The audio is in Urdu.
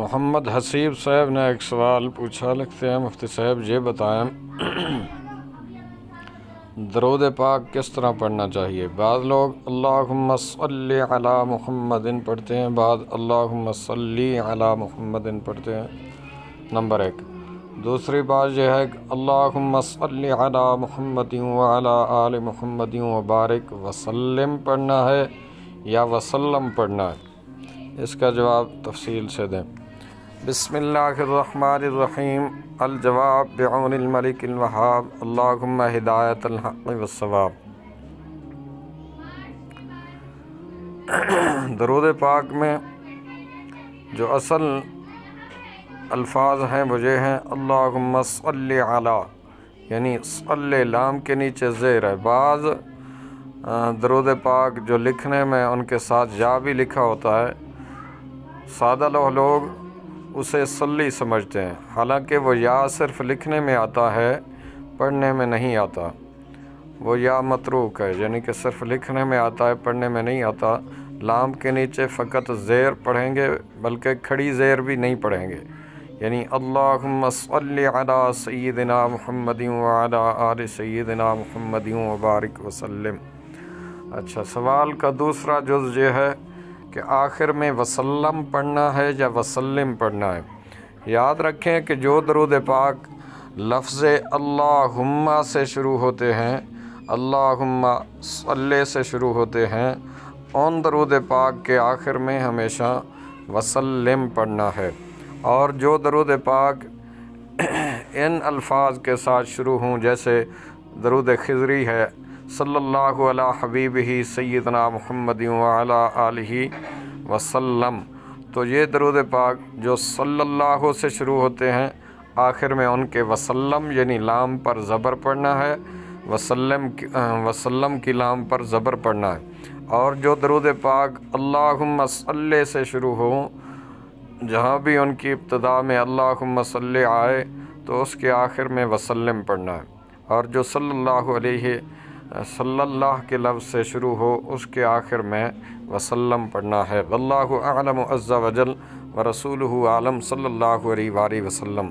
محمد حسیب صاحب نے ایک سوال پوچھا، لکھتے ہیں مفتی صاحب یہ بتائیں درود پاک کس طرح پڑھنا چاہیے؟ بعض لوگ اللہم صلی علی محمد پڑھتے ہیں، بعض اللہم صلی علی محمد پڑھتے ہیں، نمبر ایک۔ دوسری بات یہ ہے کہ اللہم صلی علی محمد وعلی آل محمد وبارک وسلم پڑھنا ہے یا وسلم پڑھنا ہے؟ اس کا جواب تفصیل سے دیں۔ بسم اللہ الرحمن الرحیم۔ الجواب بعون الملک الوہاب، اللہم ہدایت الحق والصواب۔ درود پاک میں جو اصل الفاظ ہیں وہ یہ ہیں اللہم صلی علی، یعنی صلی لام کے نیچے زیر ہے۔ بعض درود پاک جو لکھنے میں ان کے ساتھ یا بھی لکھا ہوتا ہے، سادہ لوگ اسے صلی سمجھتے ہیں، حالانکہ وہ یا صرف لکھنے میں آتا ہے، پڑھنے میں نہیں آتا۔ وہ یا متروک ہے، یعنی کہ صرف لکھنے میں آتا ہے، پڑھنے میں نہیں آتا۔ لام کے نیچے فقط زیر پڑھیں گے، بلکہ کھڑی زیر بھی نہیں پڑھیں گے، یعنی اللہم صلی علی سیدنا محمد وعلی آل سیدنا محمد وبارک وسلم۔ اچھا، سوال کا دوسرا جز یہ ہے کہ آخر میں وسلم پڑھنا ہے یا وسلم پڑھنا ہے؟ یاد رکھیں کہ جو درود پاک لفظ اللہم سے شروع ہوتے ہیں، اللہم صلی سے شروع ہوتے ہیں، ان درود پاک کے آخر میں ہمیشہ وسلم پڑھنا ہے۔ اور جو درود پاک ان الفاظ کے ساتھ شروع ہوں، جیسے درود خضری ہے صلی اللہ علی حبیبہ سیدنا محمد وعلی آلہ وسلم، تو یہ درود پاک جو صلی اللہ سے شروع ہوتے ہیں، آخر میں ان کے وسلم یعنی لام پر زبر پڑھنا ہے، وسلم کی لام پر زبر پڑھنا ہے۔ اور جو درود پاک اللہم صلی سے شروع ہوں، جہاں بھی ان کی ابتدا میں اللہم صلی آئے تو اس کے آخر میں وسلم پڑھنا ہے۔ اور جو صلی اللہ کے لفظ سے شروع ہو، اس کے آخر میں وسلم پڑھنا ہے۔ واللہ اعلم عز وجل ورسولہ عالم، صلی اللہ علیہ وآلہ وسلم۔